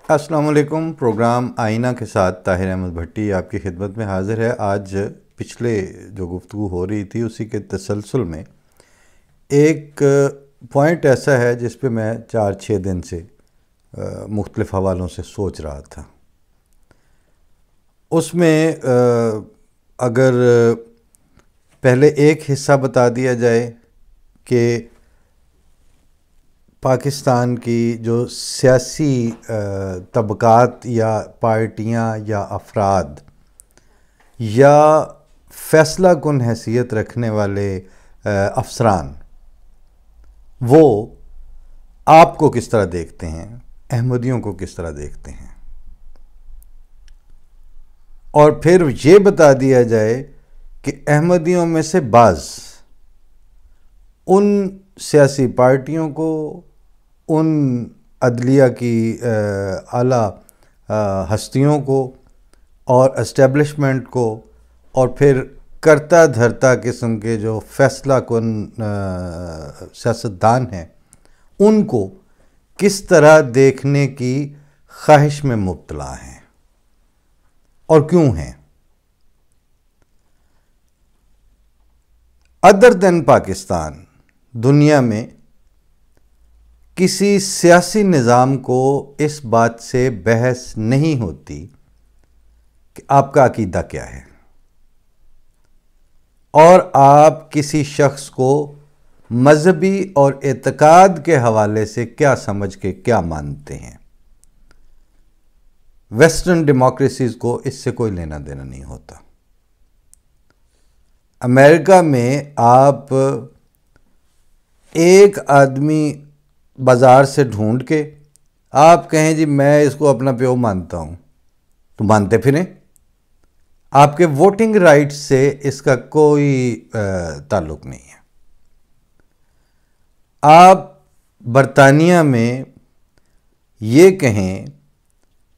السلام علیکم۔ پروگرام آئینہ کے ساتھ طاہر احمد بھٹی آپ کی خدمت میں حاضر ہے۔ آج پچھلے جو گفتگو ہو رہی تھی اسی کے تسلسل میں ایک پوائنٹ ایسا ہے جس پہ میں 4-6 دن سے مختلف حوالوں سے سوچ رہا تھا۔ اس میں اگر پہلے ایک حصہ بتا دیا جائے کہ پاکستان کی جو سیاسی طبقات یا پارٹیاں یا افراد یا فیصلہ کن حیثیت رکھنے والے افسران وہ آپ کو کس طرح دیکھتے ہیں، احمدیوں کو کس طرح دیکھتے ہیں، اور پھر یہ بتا دیا جائے کہ احمدیوں میں سے بعض ان سیاسی پارٹیوں کو، ان عدلیہ کی اعلیٰ ہستیوں کو اور اسٹیبلشمنٹ کو اور پھر کرتا دھرتا قسم کے جو فیصلہ کن سیاستدان ہیں ان کو کس طرح دیکھنے کی خواہش میں مبتلا ہیں اور کیوں ہیں۔ ادر دین پاکستان دنیا میں کسی سیاسی نظام کو اس بات سے بحث نہیں ہوتی کہ آپ کا عقیدہ کیا ہے اور آپ کسی شخص کو مذہبی اور اعتقاد کے حوالے سے کیا سمجھ کے کیا مانتے ہیں۔ ویسٹرن ڈیموکریسیز کو اس سے کوئی لینا دینا نہیں ہوتا۔ امریکہ میں آپ ایک آدمی بازار سے ڈھونڈ کے آپ کہیں جی میں اس کو اپنا پیو مانتا ہوں تو مانتے پھریں، آپ کے ووٹنگ رائٹ سے اس کا کوئی تعلق نہیں ہے۔ آپ برطانیہ میں یہ کہیں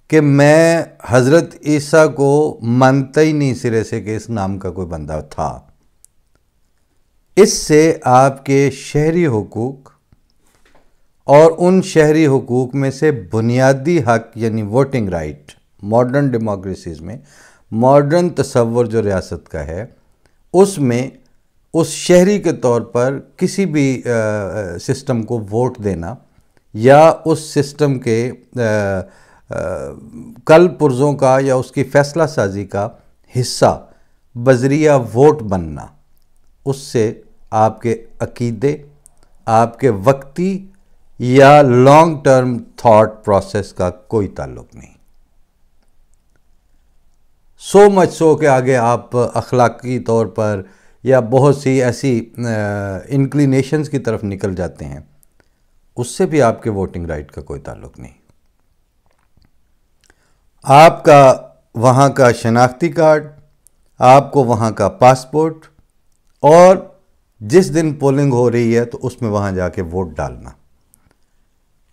کہ میں حضرت عیسیٰ کو مانتا ہی نہیں سرے سے کہ اس نام کا کوئی بندہ تھا، اس سے آپ کے شہری حقوق اور ان شہری حقوق میں سے بنیادی حق یعنی ووٹنگ رائٹ ماڈرن ڈیموکریسیز میں ماڈرن تصور جو ریاست کا ہے اس میں اس شہری کے طور پر کسی بھی سسٹم کو ووٹ دینا یا اس سسٹم کے کل پرزوں کا یا اس کی فیصلہ سازی کا حصہ بذریعہ ووٹ بننا، اس سے آپ کے عقیدے، آپ کے وقتی یا لانگ ٹرم تھاٹ پروسیس کا کوئی تعلق نہیں۔ سو مچ سو کہ آگے آپ اخلاقی طور پر یا بہت سی ایسی انکلینیشنز کی طرف نکل جاتے ہیں، اس سے بھی آپ کے ووٹنگ رائٹ کا کوئی تعلق نہیں۔ آپ کا وہاں کا شناختی کارڈ، آپ کو وہاں کا پاسپورٹ اور جس دن پولنگ ہو رہی ہے تو اس میں وہاں جا کے ووٹ ڈالنا،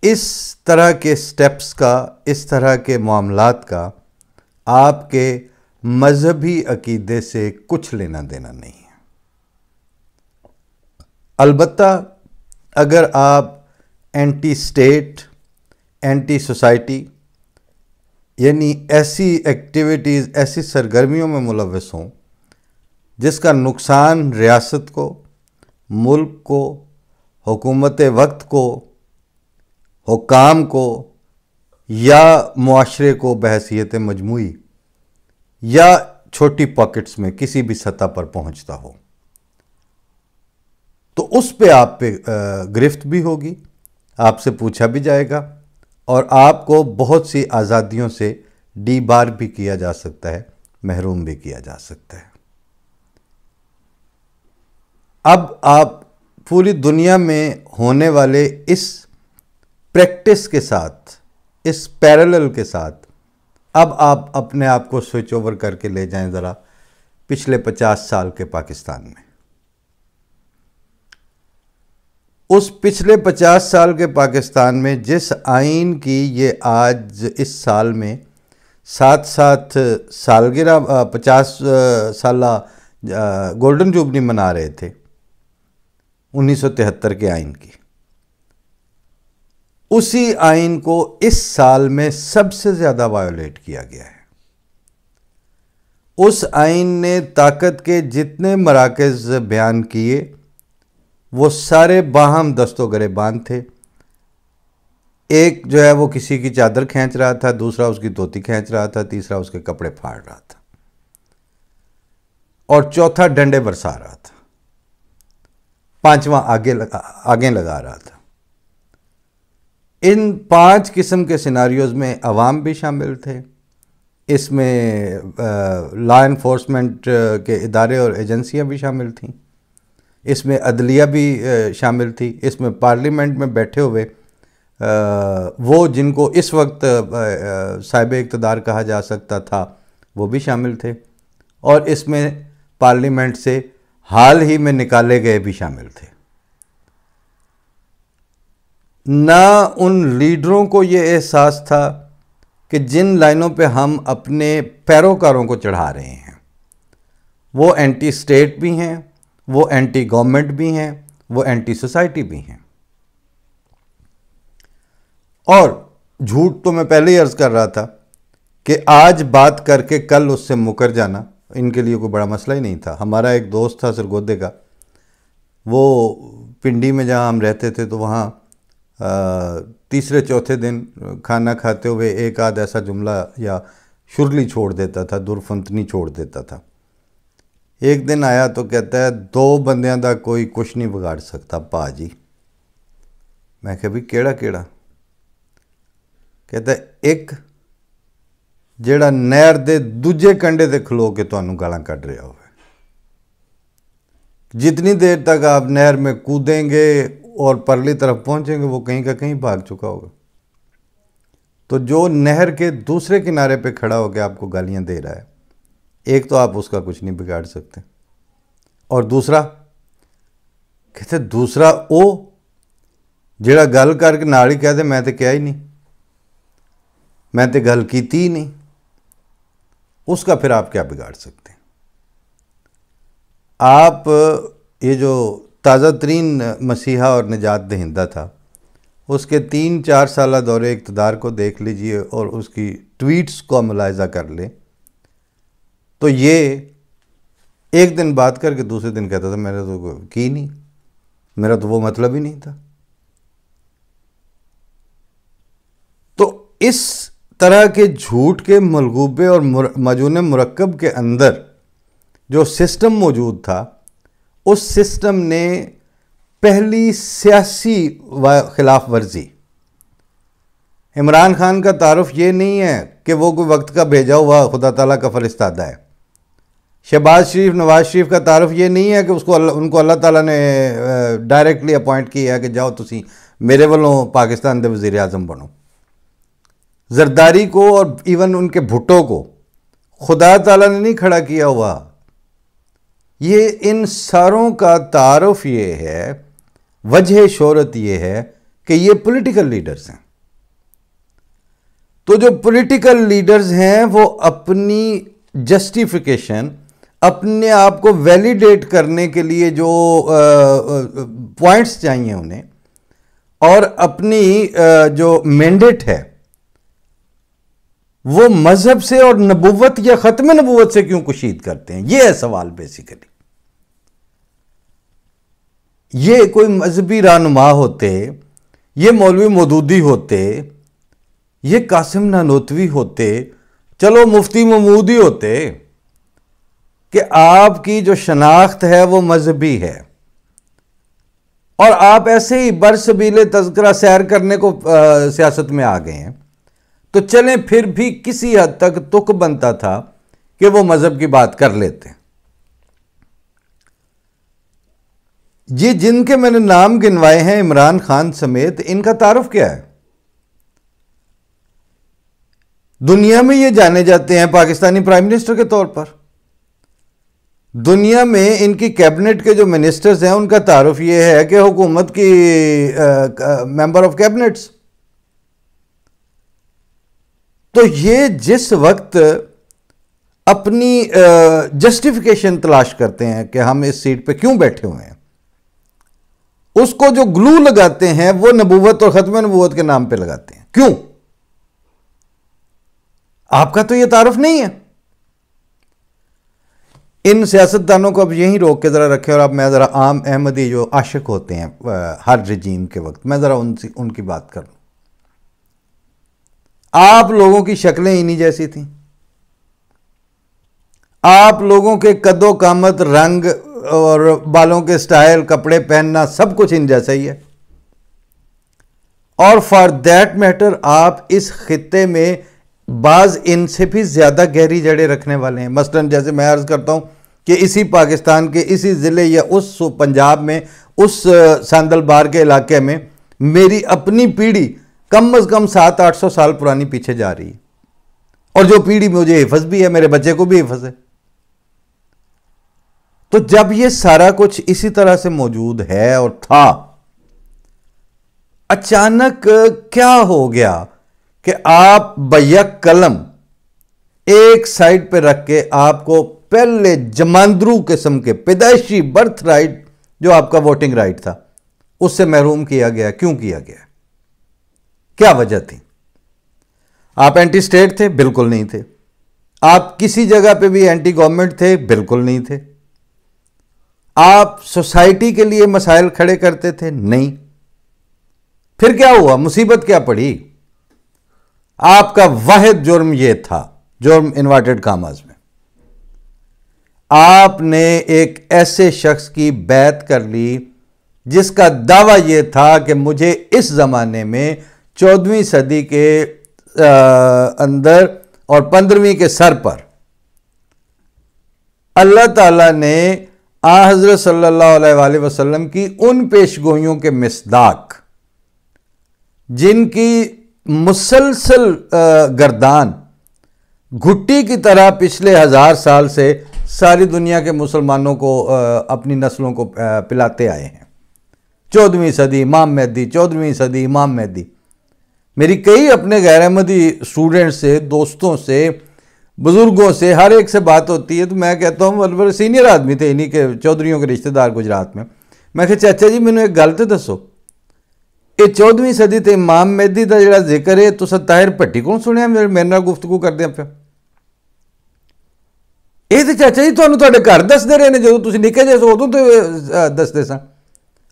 اس طرح کے سٹیپس کا، اس طرح کے معاملات کا آپ کے مذہبی عقیدے سے کچھ لینا دینا نہیں ہے۔ البتہ اگر آپ اینٹی اسٹیٹ، اینٹی سوسائٹی یعنی ایسی ایکٹیویٹیز، ایسی سرگرمیوں میں ملوث ہوں جس کا نقصان ریاست کو، ملک کو، حکومت وقت کو، حکام کو یا معاشرے کو بحیثیت مجموعی یا چھوٹی پاکٹس میں کسی بھی سطح پر پہنچتا ہو، تو اس پہ آپ پہ گرفت بھی ہوگی، آپ سے پوچھا بھی جائے گا اور آپ کو بہت سی آزادیوں سے ڈی بار بھی کیا جا سکتا ہے، محروم بھی کیا جا سکتا ہے۔ اب آپ پوری دنیا میں ہونے والے اس پریکٹس کے ساتھ، اس پیرالل کے ساتھ اب آپ اپنے آپ کو سوئچ اوور کر کے لے جائیں ذرا پچھلے 50 سال کے پاکستان میں۔ اس پچھلے 50 سال کے پاکستان میں جس آئین کی یہ آج اس سال میں ساتھ سالگرہ 50 سالہ گولڈن جوبلی منا رہے تھے 1973 کے آئین کی، اسی آئین کو اس سال میں سب سے زیادہ وائیولیٹ کیا گیا ہے۔ اس آئین نے طاقت کے جتنے مراکز بیان کیے وہ سارے باہم دست و گریبان تھے۔ ایک جو ہے وہ کسی کی چادر کھینچ رہا تھا، دوسرا اس کی دھوتی کھینچ رہا تھا، تیسرا اس کے کپڑے پھاڑ رہا تھا، اور چوتھا ڈنڈے برسا رہا تھا، پانچواں آگے لگا رہا تھا۔ ان 5 قسم کے سیناریوز میں عوام بھی شامل تھے، اس میں لا انفورسمنٹ کے ادارے اور ایجنسیاں بھی شامل تھیں، اس میں عدلیہ بھی شامل تھی، اس میں پارلیمنٹ میں بیٹھے ہوئے وہ جن کو اس وقت صاحب اقتدار کہا جا سکتا تھا وہ بھی شامل تھے، اور اس میں پارلیمنٹ سے حال ہی میں نکالے گئے بھی شامل تھے۔ نہ ان لیڈروں کو یہ احساس تھا کہ جن لائنوں پہ ہم اپنے پیروکاروں کو چڑھا رہے ہیں وہ اینٹی اسٹیٹ بھی ہیں، وہ اینٹی گورنمنٹ بھی ہیں، وہ اینٹی سوسائٹی بھی ہیں۔ اور جھوٹ تو میں پہلے ہی عرض کر رہا تھا کہ آج بات کر کے کل اس سے مکر جانا ان کے لیے کوئی بڑا مسئلہ ہی نہیں تھا۔ ہمارا ایک دوست تھا سرگودے کا، وہ پنڈی میں جہاں ہم رہتے تھے تو وہاں تیسرے چوتھے دن کھانا کھاتے ہوئے ایک آدھ ایسا جملہ یا شرلی چھوڑ دیتا تھا، درفنتنی چھوڑ دیتا تھا۔ ایک دن آیا تو کہتا ہے 2 بندیاں دا کوئی کچھ نہیں بگاڑ سکتا پا جی۔ میں کہا بھی کیڑا کہتا ہے ایک جیڑا نہر دے دوجے کنڈے تے کھلو کے تانوں گالاں کڈ رہا ہوئے۔ جتنی دیر تک آپ نہر میں کودیں گے اور پرلی طرف پہنچیں گے وہ کہیں کا کہیں بھاگ چکا ہوگا۔ تو جو نہر کے دوسرے کنارے پہ کھڑا ہو کے آپ کو گالیاں دے رہا ہے، ایک تو آپ اس کا کچھ نہیں بگاڑ سکتے، اور دوسرا کہتے دوسرا او جیڑا گل کر کے نال ہی کہہ دے میں تے کیا ہی نہیں، میں تے گل کیتی ہی نہیں، اس کا پھر آپ کیا بگاڑ سکتے ہیں؟ آپ یہ جو تازہ ترین مسیحا اور نجات دہندہ تھا اس کے 3-4 سالہ دور اقتدار کو دیکھ لیجئے اور اس کی ٹویٹس کو ملاحظہ کر لیں تو یہ ایک دن بات کر کے دوسرے دن کہتا تھا میرا تو کی نہیں، میرا تو وہ مطلب ہی نہیں تھا۔ تو اس طرح کے جھوٹ کے ملغوبے اور مجون مرکب کے اندر جو سسٹم موجود تھا، اس سسٹم نے پہلی سیاسی خلاف ورزی، عمران خان کا تعارف یہ نہیں ہے کہ وہ کوئی وقت کا بھیجا ہوا خدا تعالیٰ کا فرستادہ ہے۔ شہباز شریف، نواز شریف کا تعارف یہ نہیں ہے کہ ان کو اللہ تعالیٰ نے ڈائریکٹلی اپوائنٹ کیا ہے کہ جاؤ تسی میرے والوں پاکستان دے وزیر اعظم بنو۔ زرداری کو اور ایون ان کے بھٹو کو خدا تعالیٰ نے نہیں کھڑا کیا ہوا۔ یہ ان ساروں کا تعارف یہ ہے، وجہ شہرت یہ ہے کہ یہ پولیٹیکل لیڈرز ہیں۔ تو جو پولیٹیکل لیڈرز ہیں وہ اپنی جسٹیفیکیشن، اپنے آپ کو ویلیڈیٹ کرنے کے لیے جو پوائنٹس چاہیے انہیں، اور اپنی جو مینڈیٹ ہے وہ مذہب سے اور نبوت یا ختم نبوت سے کیوں کشید کرتے ہیں؟ یہ ہے سوال بیسیکلی۔ یہ کوئی مذہبی رہنما ہوتے، یہ مولوی مودودی ہوتے، یہ قاسم نانوتوی ہوتے، چلو مفتی محمودی ہوتے، کہ آپ کی جو شناخت ہے وہ مذہبی ہے اور آپ ایسے ہی برسبیل تذکرہ سیر کرنے کو سیاست میں آ گئے ہیں، تو چلیں پھر بھی کسی حد تک تک بنتا تھا کہ وہ مذہب کی بات کر لیتے ہیں۔ یہ جن کے میں نے نام گنوائے ہیں عمران خان سمیت، ان کا تعارف کیا ہے؟ دنیا میں یہ جانے جاتے ہیں پاکستانی پرائم منسٹر کے طور پر، دنیا میں ان کی کیبنٹ کے جو منسٹرز ہیں ان کا تعارف یہ ہے کہ حکومت کی ممبر آف کیبنٹس۔ تو یہ جس وقت اپنی جسٹیفیکیشن تلاش کرتے ہیں کہ ہم اس سیٹ پہ کیوں بیٹھے ہوئے ہیں، اس کو جو گلو لگاتے ہیں وہ نبوت اور ختم نبوت کے نام پہ لگاتے ہیں. کیوں؟ آپ کا تو یہ تعارف نہیں ہے. ان سیاستدانوں کو اب یہیں روک کے ذرا رکھیں، اور اب میں ذرا عام احمدی جو عاشق ہوتے ہیں ہر رجیم کے وقت، میں ذرا ان کی بات کروں. آپ لوگوں کی شکلیں انہی جیسی تھیں، آپ لوگوں کے قد و قامت، رنگ اور بالوں کے سٹائل، کپڑے پہننا سب کچھ ان جیسا ہی ہے. اور فار دیٹ میٹر آپ اس خطے میں بعض ان سے بھی زیادہ گہری جڑیں رکھنے والے ہیں. مثلا جیسے میں عرض کرتا ہوں کہ اسی پاکستان کے اسی ضلع یا اس پنجاب میں اس ساندل بار کے علاقے میں میری اپنی پیڑھی کم از کم 700-800 سال پرانی پیچھے جا رہی ہے، اور جو پیڑھی مجھے حفظ بھی ہے، میرے بچے کو بھی حفظ ہے. تو جب یہ سارا کچھ اسی طرح سے موجود ہے اور تھا، اچانک کیا ہو گیا کہ آپ بیک قلم ایک سائڈ پہ رکھ کے آپ کو پہلے جماندرو قسم کے پیدائشی برتھ رائٹ جو آپ کا ووٹنگ رائٹ تھا اس سے محروم کیا گیا. کیوں کیا گیا؟ کیا وجہ تھی؟ آپ اینٹی سٹیٹ تھے؟ بالکل نہیں تھے. آپ کسی جگہ پہ بھی اینٹی گورنمنٹ تھے؟ بالکل نہیں تھے. آپ سوسائٹی کے لیے مسائل کھڑے کرتے تھے؟ نہیں. پھر کیا ہوا؟ مصیبت کیا پڑی؟ آپ کا واحد جرم یہ تھا، جرم انورٹڈ کاماز میں، آپ نے ایک ایسے شخص کی بیعت کر لی جس کا دعویٰ یہ تھا کہ مجھے اس زمانے میں 14ویں صدی کے اندر اور 15ویں کے سر پر اللہ تعالیٰ نے حضرت صلی اللہ علیہ وآلہ وسلم کی ان پیشگوئیوں کے مصداق، جن کی مسلسل گردان گھٹی کی طرح پچھلے 1000 سال سے ساری دنیا کے مسلمانوں کو اپنی نسلوں کو پلاتے آئے ہیں. 14ویں صدی امام مہدی، 14ویں صدی امام مہدی. میری کئی اپنے غیر احمدی اسٹوڈنٹ سے، دوستوں سے، بزرگوں سے ہر ایک سے بات ہوتی ہے تو میں کہتا ہوں، سینئر آدمی تھے انہی کے چودھریوں کے رشتہ دار گجرات میں، میں کہ چاچا جی مینوں ایک گل تے دسو، یہ 14ویں صدی تے امام مہدی دا جڑا ذکر ہے تو طاہر بھٹی کون سنیا میرے نال گفتگو کردے پیا؟ یہ تو چاچا جی تھانوں تہاڈے گھر دسدے رہے نے جدوں تسی نکے جے سو ادوں تے دسدے سن.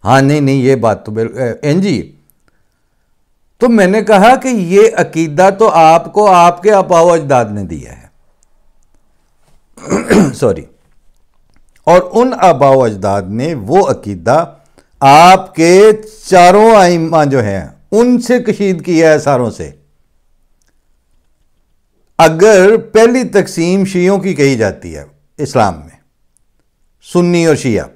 ہاں نہیں یہ بات تو جی. تو میں نے کہا کہ یہ عقیدہ تو آپ کو آپ کے آباء و اجداد نے دیا ہے سوری، اور ان آباء و اجداد نے وہ عقیدہ آپ کے چاروں ائمہ جو ہیں ان سے کشید کیا ہے، ساروں سے. اگر پہلی تقسیم شیعوں کی کہی جاتی ہے اسلام میں، سنی اور شیعہ،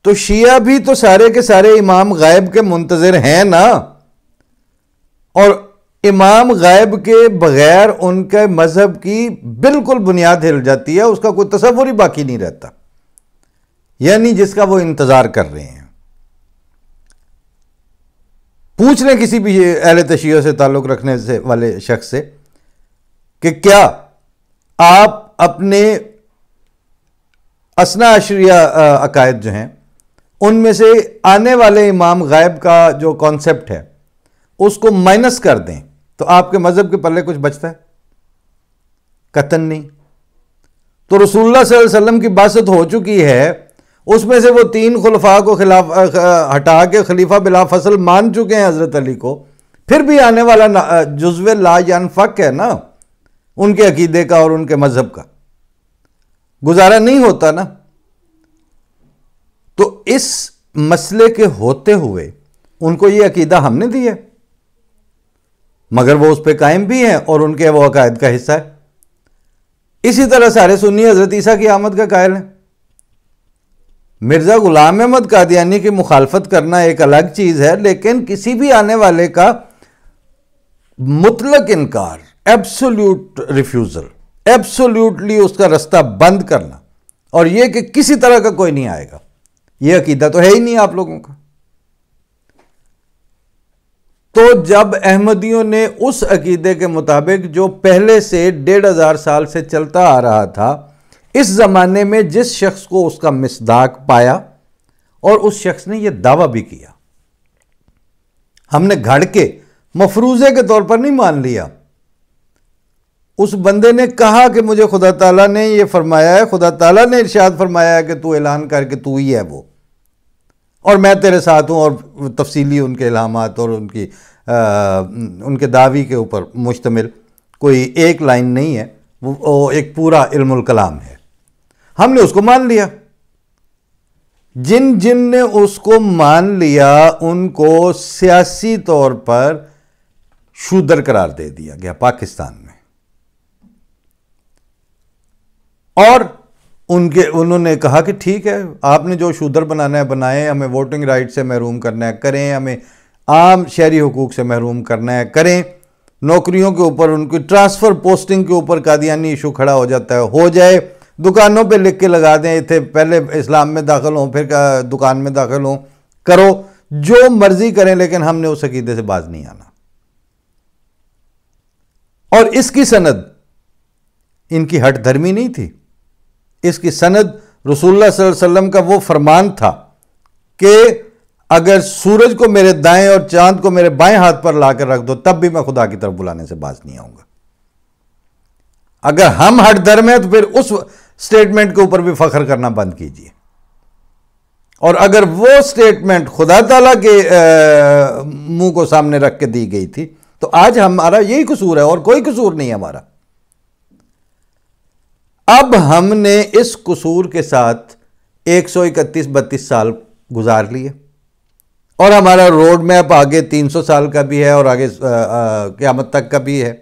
تو شیعہ بھی تو سارے کے سارے امام غائب کے منتظر ہیں نا، اور امام غائب کے بغیر ان کے مذہب کی بالکل بنیاد ہل جاتی ہے، اس کا کوئی تصور ہی باقی نہیں رہتا، یعنی جس کا وہ انتظار کر رہے ہیں. پوچھ لیں کسی بھی اہل تشیع سے تعلق رکھنے والے شخص سے کہ کیا آپ اپنے اثنا عشریہ عقائد جو ہیں ان میں سے آنے والے امام غائب کا جو کانسیپٹ ہے اس کو مائنس کر دیں تو آپ کے مذہب کے پلے کچھ بچتا ہے؟ قطعاً نہیں. تو رسول اللہ صلی اللہ علیہ وسلم کی بعثت ہو چکی ہے، اس میں سے وہ 3 خلفاء کو ہٹا کے خلیفہ بلا فصل مان چکے ہیں حضرت علی کو، پھر بھی آنے والا جزو لا ینفک ہے نا ان کے عقیدے کا اور ان کے مذہب کا، گزارا نہیں ہوتا نا. تو اس مسئلے کے ہوتے ہوئے ان کو یہ عقیدہ ہم نے دی ہے، مگر وہ اس پہ قائم بھی ہیں اور ان کے وہ عقائد کا حصہ ہے. اسی طرح سارے سنی حضرت عیسیٰ کی آمد کا قائل ہیں. مرزا غلام احمد قادیانی کی مخالفت کرنا ایک الگ چیز ہے، لیکن کسی بھی آنے والے کا مطلق انکار، ایبسولوٹ ریفیوزل، ایبسولوٹلی اس کا رستہ بند کرنا، اور یہ کہ کسی طرح کا کوئی نہیں آئے گا، یہ عقیدہ تو ہے ہی نہیں آپ لوگوں کا. تو جب احمدیوں نے اس عقیدے کے مطابق جو پہلے سے 1500 سال سے چلتا آ رہا تھا، اس زمانے میں جس شخص کو اس کا مصداق پایا اور اس شخص نے یہ دعویٰ بھی کیا. ہم نے گھڑ کے مفروضے کے طور پر نہیں مان لیا. اس بندے نے کہا کہ مجھے خدا تعالیٰ نے یہ فرمایا ہے, خدا تعالیٰ نے ارشاد فرمایا ہے کہ تو اعلان کر کے تو ہی ہے وہ, اور میں تیرے ساتھ ہوں. اور تفصیلی ان کے الہامات اور ان کے دعوی کے اوپر مشتمل کوئی ایک لائن نہیں ہے, وہ ایک پورا علم الکلام ہے. ہم نے اس کو مان لیا. جن نے اس کو مان لیا ان کو سیاسی طور پر شودر قرار دے دیا گیا پاکستان میں, اور انہوں نے کہا کہ ٹھیک ہے, آپ نے جو شودر بنانا ہے بنائیں, ہمیں ووٹنگ رائٹ سے محروم کرنا ہے کریں, ہمیں عام شہری حقوق سے محروم کرنا ہے کریں, نوکریوں کے اوپر ان کی ٹرانسفر پوسٹنگ کے اوپر قادیانی ایشو کھڑا ہو جاتا ہے ہو جائے, دکانوں پہ لکھ کے لگا دیں تھے پہلے اسلام میں داخل ہوں پھر دکان میں داخل ہوں, کرو جو مرضی کریں, لیکن ہم نے اس عقیدے سے باز نہیں آنا. اور اس کی سند ان کی ہٹ دھرمی نہیں تھی, اس کی سند رسول اللہ صلی اللہ علیہ وسلم کا وہ فرمان تھا کہ اگر سورج کو میرے دائیں اور چاند کو میرے بائیں ہاتھ پر لا کر رکھ دو تب بھی میں خدا کی طرف بلانے سے باز نہیں آؤں گا. اگر ہم ہٹ دھرم ہیں تو پھر اس سٹیٹمنٹ کے اوپر بھی فخر کرنا بند کیجئے, اور اگر وہ سٹیٹمنٹ خدا تعالیٰ کے منہ کو سامنے رکھ کے دی گئی تھی تو آج ہمارا یہی قصور ہے اور کوئی قصور نہیں ہمارا. اب ہم نے اس قصور کے ساتھ 131-32 سال گزار لیے, اور ہمارا روڈ میپ آگے 300 سال کا بھی ہے اور آگے قیامت تک کا بھی ہے.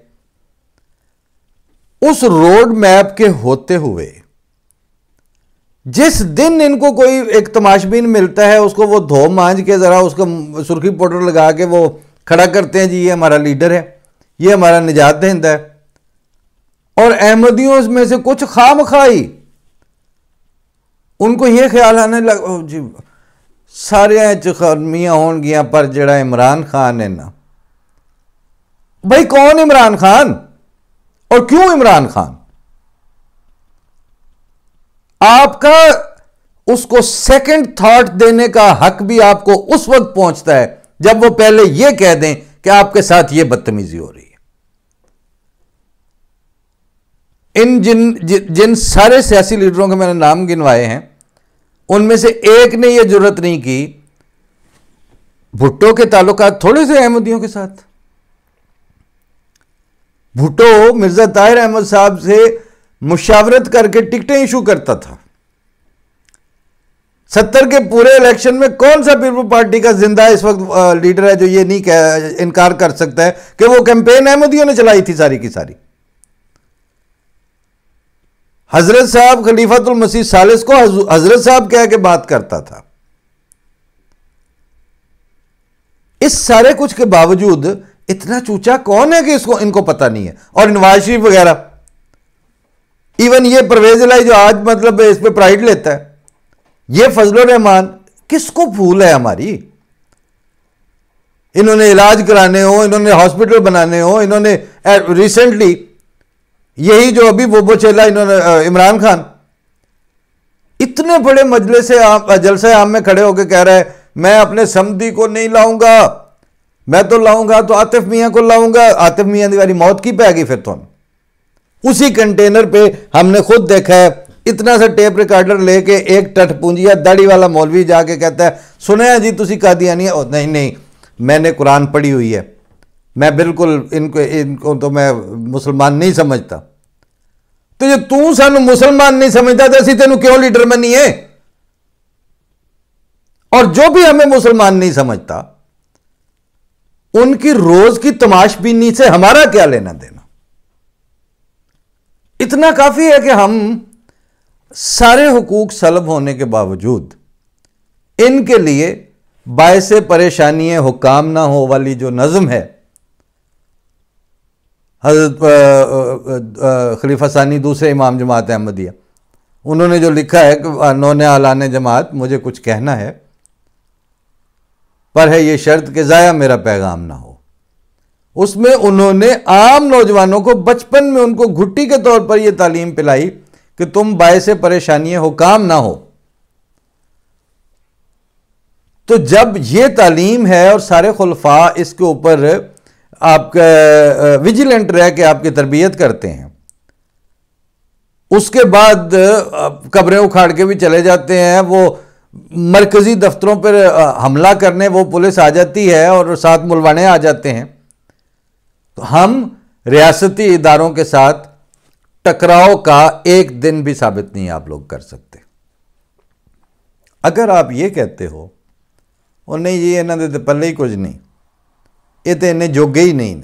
اس روڈ میپ کے ہوتے ہوئے جس دن ان کو کوئی ایک تماشبین ملتا ہے اس کو وہ دھو مانج کے ذرا اس کو سرخی پاؤڈر لگا کے وہ کھڑا کرتے ہیں, جی یہ ہمارا لیڈر ہے, یہ ہمارا نجات دہندہ ہے. اور احمدیوں اس میں سے کچھ خام خواہی ان کو یہ خیال آنے لگا جی سارے چخرمیاں ہون گیاں پر جڑا عمران خان ہے نا. بھائی کون عمران خان اور کیوں عمران خان؟ آپ کا اس کو سیکنڈ تھاٹ دینے کا حق بھی آپ کو اس وقت پہنچتا ہے جب وہ پہلے یہ کہہ دیں کہ آپ کے ساتھ یہ بدتمیزی ہو رہی ہے. ان جن سارے سیاسی لیڈروں کے میں نے نام گنوائے ہیں ان میں سے ایک نے یہ جرت نہیں کی. بھٹو کے تعلقات تھوڑے سے احمدیوں کے ساتھ. بھٹو مرزا طاہر احمد صاحب سے مشاورت کر کے ٹکٹیں ایشو کرتا تھا. 70 کے پورے الیکشن میں کون سا پیپل پارٹی کا زندہ اس وقت لیڈر ہے جو یہ نہیں انکار کر سکتا ہے کہ وہ کیمپین احمدیوں نے چلائی تھی ساری کی ساری. حضرت صاحب خلیفۃ المسیح ثالث کو حضرت صاحب کہہ کے بات کرتا تھا. اس سارے کچھ کے باوجود اتنا چوچا کون ہے کہ ان کو پتہ نہیں ہے. اور نواز شریف وغیرہ, ایون یہ پرویز الہی جو آج مطلب اس پہ پرائیڈ لیتا ہے, یہ فضل الرحمان, کس کو بھول ہے ہماری؟ انہوں نے علاج کرانے ہو, انہوں نے ہاسپٹل بنانے ہو, انہوں نے ریسنٹلی یہی جو ابھی وہ چلا انہوں نے عمران خان اتنے بڑے مجلس جلسہ عام میں کھڑے ہو کے کہہ رہا ہے میں اپنے سمدھی کو نہیں لاؤں گا, میں تو لاؤں گا تو عاطف میاں کو لاؤں گا. عاطف میاں دی والی موت کی پہ گئی پھر تو. اسی کنٹینر پہ ہم نے خود دیکھا ہے اتنا سا ٹیپ ریکارڈر لے کے ایک ٹٹ پونجیا داڑھی والا مولوی جا کے کہتا ہے سنیا جی تسی قادیانی ہے. نہیں میں نے قرآن پڑھی ہوئی ہے, میں بالکل ان کو تو میں مسلمان نہیں سمجھتا. تو جو تو سانو مسلمان نہیں سمجھتا تو اسی تینوں کیوں لیڈر بنی ہے؟ اور جو بھی ہمیں مسلمان نہیں سمجھتا ان کی روز کی تماش بینی سے ہمارا کیا لینا دینا؟ اتنا کافی ہے کہ ہم سارے حقوق سلب ہونے کے باوجود ان کے لیے باعث پریشانی حکام نہ ہو والی جو نظم ہے حضرت خلیفہ ثانی دوسرے امام جماعت احمدیہ انہوں نے جو لکھا ہے کہ نون اعلان جماعت مجھے کچھ کہنا ہے پر ہے یہ شرط کہ ضائع میرا پیغام نہ ہو. اس میں انہوں نے عام نوجوانوں کو بچپن میں ان کو گھٹی کے طور پر یہ تعلیم پلائی کہ تم باعث پریشانی حکام نہ ہو. تو جب یہ تعلیم ہے اور سارے خلفاء اس کے اوپر آپ کا ویجیلنٹ رہ کے آپ کی تربیت کرتے ہیں، اس کے بعد قبریں اکھاڑ کے بھی چلے جاتے ہیں، وہ مرکزی دفتروں پر حملہ کرنے وہ پولیس آ جاتی ہے اور ساتھ ملوانے آ جاتے ہیں، تو ہم ریاستی اداروں کے ساتھ ٹکراؤ کا ایک دن بھی ثابت نہیں آپ لوگ کر سکتے۔ اگر آپ یہ کہتے ہو اور نہیں یہ انہوں نے پلے ہی کچھ نہیں، یہ تو انہیں جوگے ہی نہیں،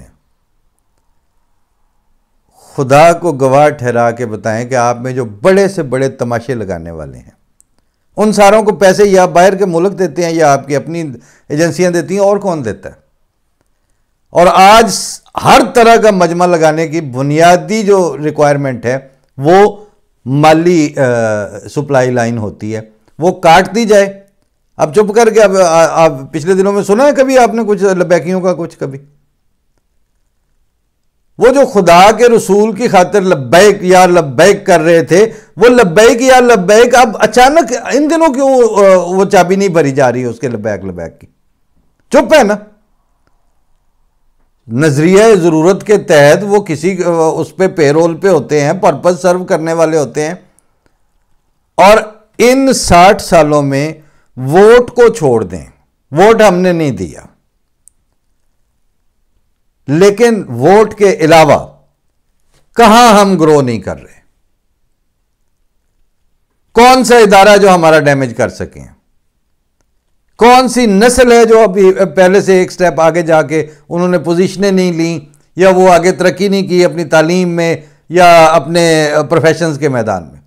خدا کو گواہ ٹھہرا کے بتائیں کہ آپ میں جو بڑے سے بڑے تماشے لگانے والے ہیں، ان ساروں کو پیسے یا باہر کے ملک دیتے ہیں یا آپ کی اپنی ایجنسیاں دیتی ہیں، اور کون دیتا ہے؟ اور آج ہر طرح کا مجمع لگانے کی بنیادی جو ریکوائرمنٹ ہے وہ مالی سپلائی لائن ہوتی ہے، وہ کاٹ دی جائے۔ اب چپ کر کے آپ پچھلے دنوں میں سنا ہے کبھی آپ نے کچھ لبیکیوں کا کچھ؟ کبھی وہ جو خدا کے رسول کی خاطر لبیک یا لبیک کر رہے تھے، وہ لبیک یا لبیک اب اچانک ان دنوں کیوں وہ چابی نہیں بھری جا رہی ہے اس کے لبیک کی؟ چپ ہے نا۔ نظریہ ضرورت کے تحت وہ کسی اس پہ پے رول پہ ہوتے ہیں، پرپز سرو کرنے والے ہوتے ہیں، اور ان 60 سالوں میں ووٹ کو چھوڑ دیں، ووٹ ہم نے نہیں دیا، لیکن ووٹ کے علاوہ کہاں ہم گرو نہیں کر رہے؟ کون سا ادارہ جو ہمارا ڈیمیج کر سکیں؟ کون سی نسل ہے جو ابھی پہلے سے ایک سٹیپ آگے جا کے انہوں نے پوزیشنیں نہیں لیں، یا وہ آگے ترقی نہیں کی اپنی تعلیم میں یا اپنے پروفیشنز کے میدان میں؟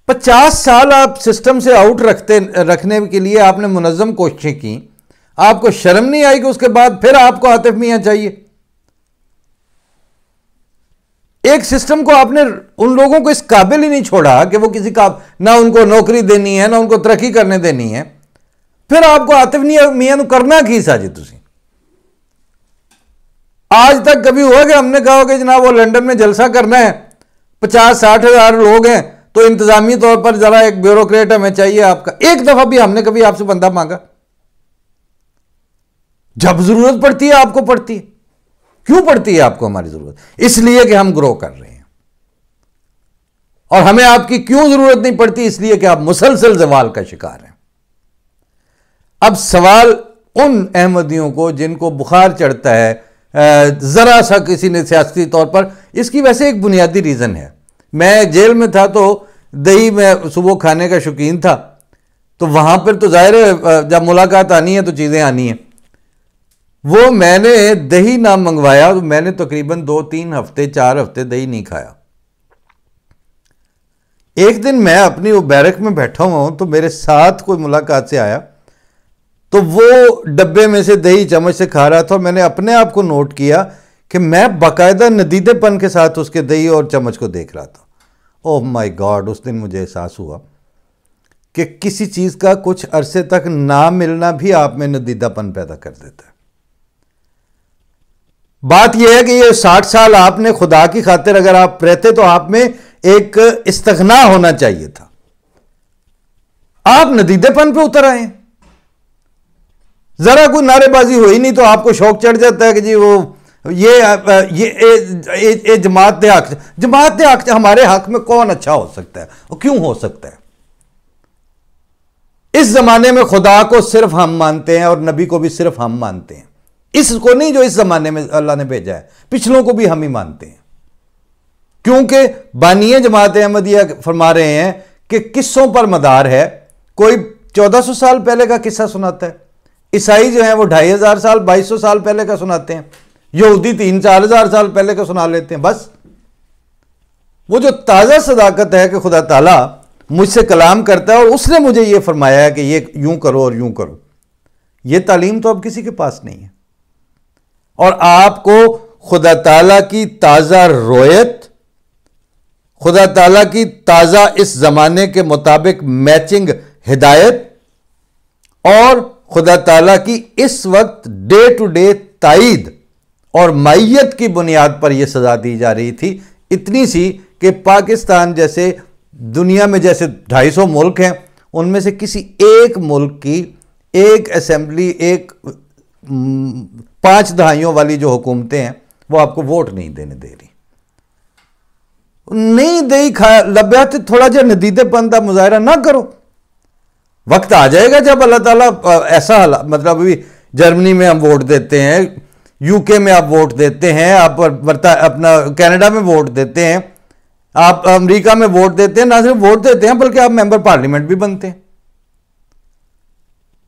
50 سال آپ سسٹم سے آؤٹ رکھنے کے لیے آپ نے منظم کوششیں کی، آپ کو شرم نہیں آئی کہ اس کے بعد پھر آپ کو عاطف میاں چاہیے؟ ایک سسٹم کو آپ نے ان لوگوں کو اس قابل ہی نہیں چھوڑا کہ وہ کسی کا نہ ان کو نوکری دینی ہے نہ ان کو ترقی کرنے دینی ہے، پھر آپ کو عاطف میاں نو کرنا کی سا جی؟ تسی آج تک کبھی ہوا کہ ہم نے کہا کہ جناب وہ لنڈن میں جلسہ کرنا ہے، 50-60 ہزار لوگ ہیں تو انتظامی طور پر ذرا ایک بیوروکریٹ ہمیں چاہیے آپ کا؟ ایک دفعہ بھی ہم نے کبھی آپ سے بندہ مانگا؟ جب ضرورت پڑتی ہے آپ کو پڑتی ہے۔ کیوں پڑتی ہے آپ کو ہماری ضرورت؟ اس لیے کہ ہم گرو کر رہے ہیں، اور ہمیں آپ کی کیوں ضرورت نہیں پڑتی؟ اس لیے کہ آپ مسلسل زوال کا شکار ہیں۔ اب سوال ان احمدیوں کو جن کو بخار چڑھتا ہے ذرا سا کسی نے سیاسی طور پر، اس کی ویسے ایک بنیادی ریزن ہے۔ میں جیل میں تھا تو دہی میں صبح کھانے کا شوقین تھا، تو وہاں پر تو ظاہر ہے جب ملاقات آنی ہے تو چیزیں آنی ہیں۔ وہ میں نے دہی نہ منگوایا تو میں نے تقریباً 2-3 ہفتے 4 ہفتے دہی نہیں کھایا۔ ایک دن میں اپنی وہ بیرک میں بیٹھا ہوں تو میرے ساتھ کوئی ملاقات سے آیا، تو وہ ڈبے میں سے دہی چمچ سے کھا رہا تھا، اور میں نے اپنے آپ کو نوٹ کیا کہ میں باقاعدہ ندیدے پن کے ساتھ اس کے دہی اور چمچ کو دیکھ رہا تھا۔ اوہ مائی گاڈ، اس دن مجھے احساس ہوا کہ کسی چیز کا کچھ عرصے تک نہ ملنا بھی آپ میں ندیدہ پن پیدا کر دیتا ہے۔ بات یہ ہے کہ یہ 60 سال آپ نے خدا کی خاطر اگر آپ رہتے تو آپ میں ایک استغنا ہونا چاہیے تھا، آپ ندیدے پن پہ اتر آئے ہیں۔ ذرا کوئی نعرے بازی ہوئی نہیں تو آپ کو شوق چڑھ جاتا ہے کہ جی وہ یہ جماعت حق ہمارے حق میں کون اچھا ہو سکتا ہے اور کیوں ہو سکتا ہے؟ اس زمانے میں خدا کو صرف ہم مانتے ہیں اور نبی کو بھی صرف ہم مانتے ہیں، اس کو نہیں جو اس زمانے میں اللہ نے بھیجا ہے، پچھلوں کو بھی ہم ہی مانتے ہیں، کیونکہ بانی جماعت احمدیہ فرما رہے ہیں کہ قصوں پر مدار ہے۔ کوئی 1400 سال پہلے کا قصہ سناتا ہے، عیسائی جو ہیں وہ 2500 سال 2200 سال پہلے کا سناتے ہیں، یہودی 3-4 ہزار سال پہلے کا سنا لیتے ہیں۔ بس وہ جو تازہ صداقت ہے کہ خدا تعالیٰ مجھ سے کلام کرتا ہے اور اس نے مجھے یہ فرمایا ہے کہ یہ یوں کرو اور یوں کرو، یہ تعلیم تو اب کسی کے پاس نہیں ہے۔ اور آپ کو خدا تعالیٰ کی تازہ رویت، خدا تعالیٰ کی تازہ اس زمانے کے مطابق میچنگ ہدایت، اور خدا تعالیٰ کی اس وقت ڈے ٹو ڈے تائید اور مائیت کی بنیاد پر یہ سزا دی جا رہی تھی، اتنی سی کہ پاکستان جیسے دنیا میں جیسے 250 ملک ہیں ان میں سے کسی ایک ملک کی ایک اسمبلی، ایک 5 دہائیوں والی جو حکومتیں ہیں وہ آپ کو ووٹ نہیں دینے دے رہی. نہیں دے لبیات تھوڑا جا ندیدے پن کا مظاہرہ نہ کرو. وقت آ جائے گا جب اللہ تعالیٰ ایسا مطلب ابھی جرمنی میں ہم ووٹ دیتے ہیں، یو کے میں آپ ووٹ دیتے ہیں، آپ اپنا کینیڈا میں ووٹ دیتے ہیں، آپ امریکہ میں ووٹ دیتے ہیں، نہ صرف ووٹ دیتے ہیں بلکہ آپ ممبر پارلیمنٹ بھی بنتے ہیں.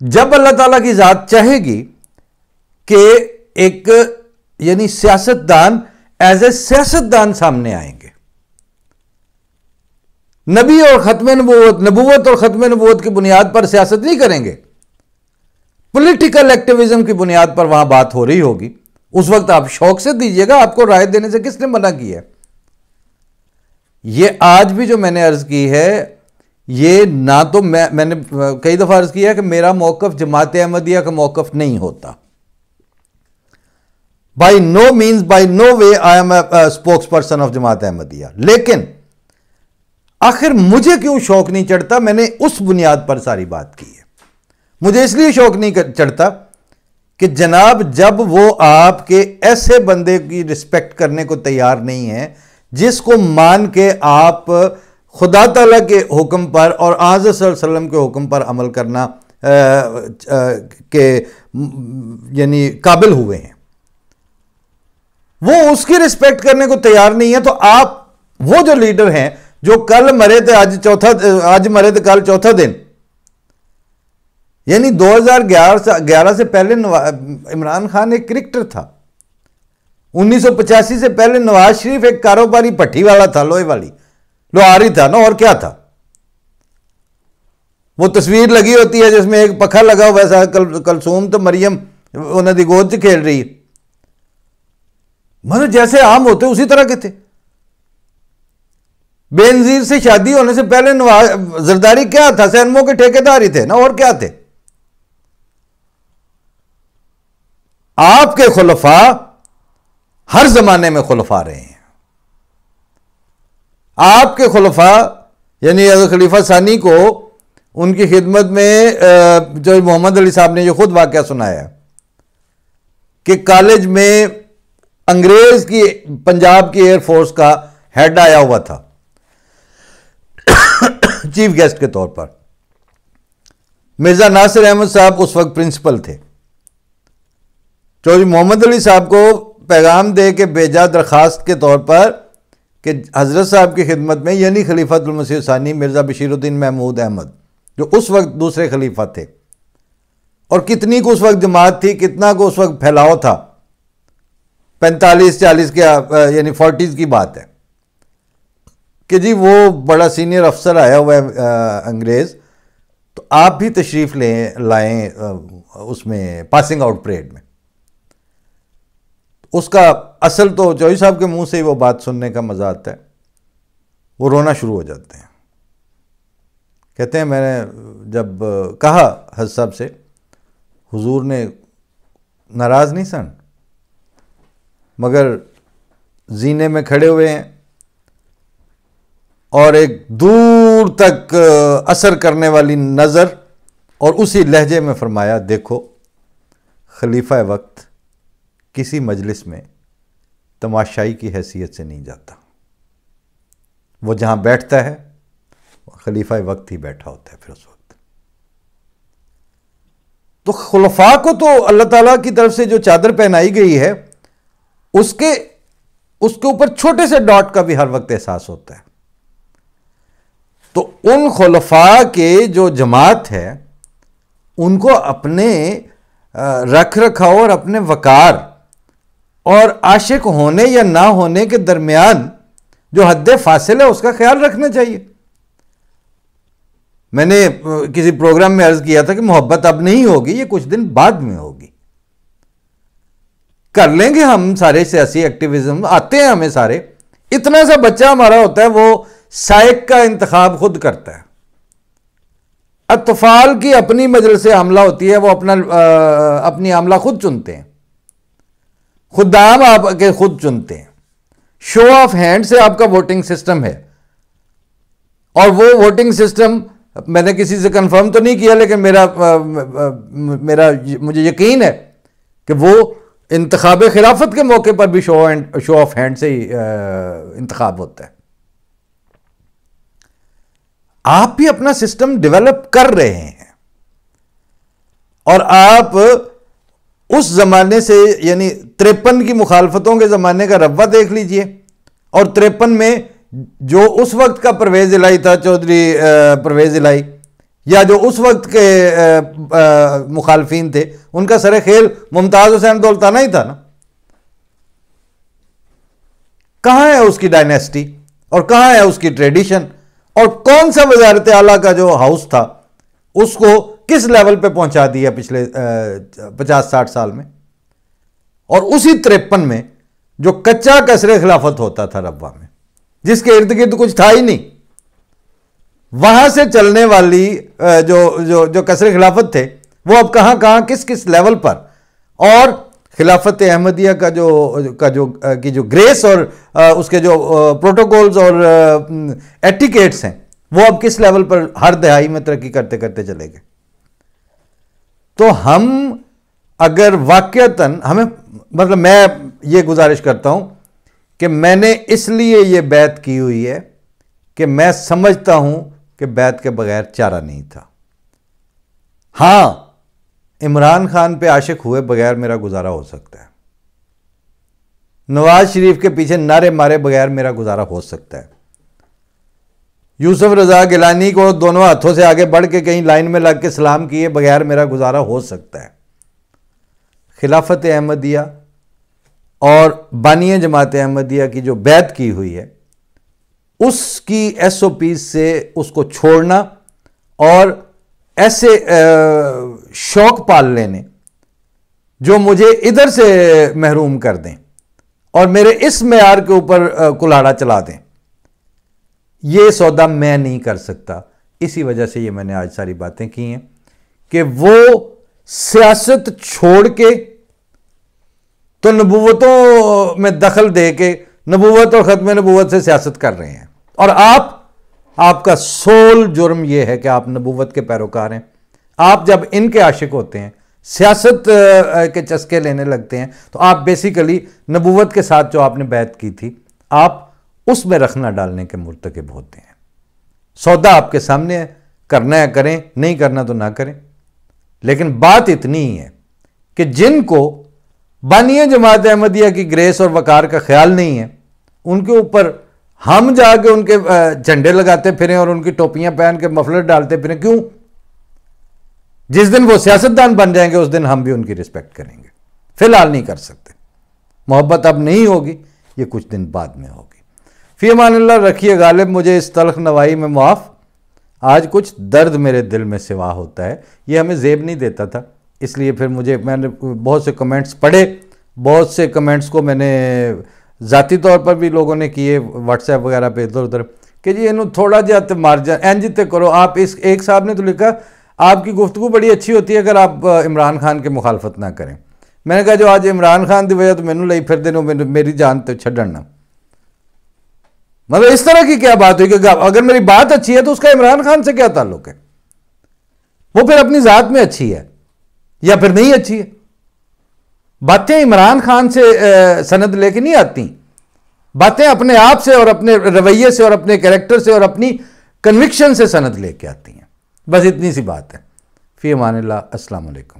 جب اللہ تعالیٰ کی ذات چاہے گی کہ ایک یعنی سیاستدان ایز اے سیاستدان سامنے آئیں گے، نبی اور ختم نبوت اور ختم نبوت کی بنیاد پر سیاست نہیں کریں گے، پولیٹیکل ایکٹیویزم کی بنیاد پر وہاں بات ہو رہی ہوگی. اس وقت آپ شوق سے دیجئے گا، آپ کو رائے دینے سے کس نے منع کی ہے؟ یہ آج بھی جو میں نے عرض کی ہے، یہ نہ تو میں نے کئی دفعہ عرض کیا کہ میرا موقف جماعت احمدیہ کا موقف نہیں ہوتا. By no means, by no way I am a spokesperson of Jamaat Ahmadiyya. لیکن آخر مجھے کیوں شوق نہیں چڑھتا؟ میں نے اس بنیاد پر ساری بات کی ہے. مجھے اس لیے شوق نہیں چڑھتا کہ جناب جب وہ آپ کے ایسے بندے کی رسپیکٹ کرنے کو تیار نہیں ہیں جس کو مان کے آپ خدا تعالیٰ کے حکم پر اور حضرت صلی اللہ علیہ وسلم کے حکم پر عمل کرنا کے یعنی قابل ہوئے ہیں، وہ اس کی رسپیکٹ کرنے کو تیار نہیں ہے. تو آپ وہ جو لیڈر ہیں جو کل مرے تھے آج مرے تھے کل چوتھا دن، یعنی 2011 سے پہلے عمران خان ایک کرکٹر تھا، 1985 سے پہلے نواز شریف ایک کاروباری پٹھی والا تھا، لوہے والی لوہاری تھا نا، اور کیا تھا؟ وہ تصویر لگی ہوتی ہے جس میں ایک پکھا لگا ہوا ویسا کلثوم تو مریم انہوں دی گود سے کھیل رہی ہے، مطلب جیسے عام ہوتے اسی طرح کے تھے. بے نظیر سے شادی ہونے سے پہلے زرداری کیا تھا؟ سینموں کے ٹھیکیدار ہی تھے نا، اور کیا تھے؟ آپ کے خلفاء ہر زمانے میں خلفاء رہے ہیں. آپ کے خلفاء یعنی حضرت خلیفہ ثانی کو ان کی خدمت میں جو محمد علی صاحب نے جو خود واقعہ سنایا کہ کالج میں انگریز کی پنجاب کی ایئر فورس کا ہیڈ آیا ہوا تھا چیف گیسٹ کے طور پر. مرزا ناصر احمد صاحب اس وقت پرنسپل تھے. چودھری محمد علی صاحب کو پیغام دے کے بھیجا درخواست کے طور پر کہ حضرت صاحب کی خدمت میں یعنی خلیفۃ المسیح ثانی مرزا بشیر الدین محمود احمد جو اس وقت دوسرے خلیفہ تھے، اور کتنی کو اس وقت جماعت تھی، کتنا کو اس وقت پھیلاؤ تھا، 45-40 کے یعنی 40s کی بات ہے کہ جی وہ بڑا سینئر افسر آیا ہوا ہے انگریز، تو آپ بھی تشریف لائیں اس میں پاسنگ آؤٹ پریڈ میں. اس کا اصل تو چوہدری صاحب کے منہ سے ہی وہ بات سننے کا مزہ آتا ہے، وہ رونا شروع ہو جاتے ہیں. کہتے ہیں میں نے جب کہا حضرت صاحب سے، حضور نے ناراض نہیں سن، مگر زینے میں کھڑے ہوئے ہیں اور ایک دور تک اثر کرنے والی نظر اور اسی لہجے میں فرمایا، دیکھو خلیفہ وقت کسی مجلس میں تماشائی کی حیثیت سے نہیں جاتا، وہ جہاں بیٹھتا ہے خلیفہ وقت ہی بیٹھا ہوتا ہے پھر اس وقت. تو خلفاء کو تو اللہ تعالیٰ کی طرف سے جو چادر پہنائی گئی ہے اس کے اوپر چھوٹے سے ڈاٹ کا بھی ہر وقت احساس ہوتا ہے. تو ان خلفاء کے جو جماعت ہے ان کو اپنے رکھ رکھاؤ اور اپنے وقار اور عاشق ہونے یا نہ ہونے کے درمیان جو حد فاصل ہے اس کا خیال رکھنا چاہیے. میں نے کسی پروگرام میں عرض کیا تھا کہ محبت اب نہیں ہوگی، یہ کچھ دن بعد میں ہوگی. کر لیں گے ہم سارے سیاسی ایکٹیویزم، آتے ہیں ہمیں سارے، اتنا سا بچہ ہمارا ہوتا ہے وہ سائق کا انتخاب خود کرتا ہے. اطفال کی اپنی مجلس حملہ ہوتی ہے، وہ اپنی حملہ خود چنتے ہیں، خدام آپ کے خود چنتے ہیں. شو آف ہینڈ سے آپ کا ووٹنگ سسٹم ہے، اور وہ ووٹنگ سسٹم میں نے کسی سے کنفرم تو نہیں کیا، لیکن مجھے یقین ہے کہ وہ انتخاب خلافت کے موقع پر بھی شو آف ہینڈ سے ہی انتخاب ہوتا ہے۔ آپ بھی اپنا سسٹم ڈیولپ کر رہے ہیں، اور آپ اس زمانے سے، یعنی 53 کی مخالفتوں کے زمانے کا ربع دیکھ لیجئے، اور 53 میں جو اس وقت کا پرویز الہی تھا، چودھری پرویز الہی، یا جو اس وقت کے مخالفین تھے، ان کا سر خیل ممتاز حسین دولتانہ ہی تھا نا۔ کہاں ہے اس کی ڈائنیسٹی، اور کہاں ہے اس کی ٹریڈیشن، اور کون سا وزارت اعلیٰ کا جو ہاؤس تھا اس کو کس لیول پہ پہنچا دیا پچھلے 50-60 سال میں؟ اور اسی 53 میں جو کچا کسر خلافت ہوتا تھا ربوہ میں، جس کے ارد گرد کچھ تھا ہی نہیں، وہاں سے چلنے والی جو کسر خلافت تھے، وہ اب کہاں کس لیول پر، اور خلافت احمدیہ کی جو گریس اور اس کے جو پروٹوکولز اور ایٹیکیٹس ہیں، وہ اب کس لیول پر ہر دہائی میں ترقی کرتے کرتے چلے گئے۔ تو ہم اگر واقعتاً مطلب میں یہ گزارش کرتا ہوں کہ میں نے اس لیے یہ بیعت کی ہوئی ہے کہ میں سمجھتا ہوں کہ بیعت کے بغیر چارہ نہیں تھا۔ ہاں، عمران خان پہ عاشق ہوئے بغیر میرا گزارا ہو سکتا ہے، نواز شریف کے پیچھے نعرے مارے بغیر میرا گزارا ہو سکتا ہے، یوسف رضا گیلانی کو دونوں ہاتھوں سے آگے بڑھ کے کہیں لائن میں لگ کے سلام کیے بغیر میرا گزارا ہو سکتا ہے۔ خلافت احمدیہ اور بانی جماعت احمدیہ کی جو بیعت کی ہوئی ہے، اس کی ایس او پیز سے اس کو چھوڑنا اور ایسے شوق پال لینے جو مجھے ادھر سے محروم کر دیں اور میرے اس معیار کے اوپر کلاڑا چلا دیں، یہ سودا میں نہیں کر سکتا۔ اسی وجہ سے یہ میں نے آج ساری باتیں کی ہیں کہ وہ سیاست چھوڑ کے تو نبوتوں میں دخل دے کے نبوت اور ختم نبوت سے سیاست کر رہے ہیں، اور آپ کا سول جرم یہ ہے کہ آپ نبوت کے پیروکار ہیں۔ آپ جب ان کے عاشق ہوتے ہیں، سیاست کے چسکے لینے لگتے ہیں، تو آپ بیسیکلی نبوت کے ساتھ جو آپ نے بیعت کی تھی، آپ اس میں رکھنا ڈالنے کے مرتکب ہوتے ہیں۔ سودا آپ کے سامنے ہے، کرنا ہے کریں، نہیں کرنا تو نہ کریں۔ لیکن بات اتنی ہی ہے کہ جن کو بانی جماعت احمدیہ کی گریس اور وقار کا خیال نہیں ہے، ان کے اوپر ہم جا کے ان کے جھنڈے لگاتے پھریں اور ان کی ٹوپیاں پہن کے مفلر ڈالتے پھریں، کیوں؟ جس دن وہ سیاستدان بن جائیں گے اس دن ہم بھی ان کی رسپیکٹ کریں گے، فی الحال نہیں کر سکتے۔ محبت اب نہیں ہوگی، یہ کچھ دن بعد میں ہوگی۔ فی امان اللہ، رکھیے غالب مجھے اس تلخ نوائی میں معاف۔ آج کچھ درد میرے دل میں سوا ہوتا ہے، یہ ہمیں زیب نہیں دیتا تھا، اس لیے پھر میں نے بہت سے کمنٹس پڑھے، بہت سے کمنٹس کو میں نے ذاتی طور پر بھی لوگوں نے کیے واٹس ایپ وغیرہ پہ ادھر ادھر کہ جی انہوں تھوڑا جہاں مارجن اینجتے کرو۔ آپ اس ایک صاحب نے تو لکھا آپ کی گفتگو بڑی اچھی ہوتی ہے اگر آپ عمران خان کے مخالفت نہ کریں۔ میں نے کہا جو آج عمران خان دی وجہ تو مینوں لئی پھر دینوں میری جان تو چھڈن نہ، مطلب اس طرح کی کیا بات ہوئی کہ اگر میری بات اچھی ہے تو اس کا عمران خان سے کیا تعلق ہے؟ وہ پھر اپنی ذات میں اچھی ہے یا پھر نہیں اچھی ہے؟ باتیں عمران خان سے سند لے کے نہیں آتی، باتیں اپنے آپ سے اور اپنے رویے سے اور اپنے کریکٹر سے اور اپنی کنوکشن سے سند لے کے آتی ہیں۔ بس اتنی سی بات ہے۔ فی امان اللہ، السلام علیکم۔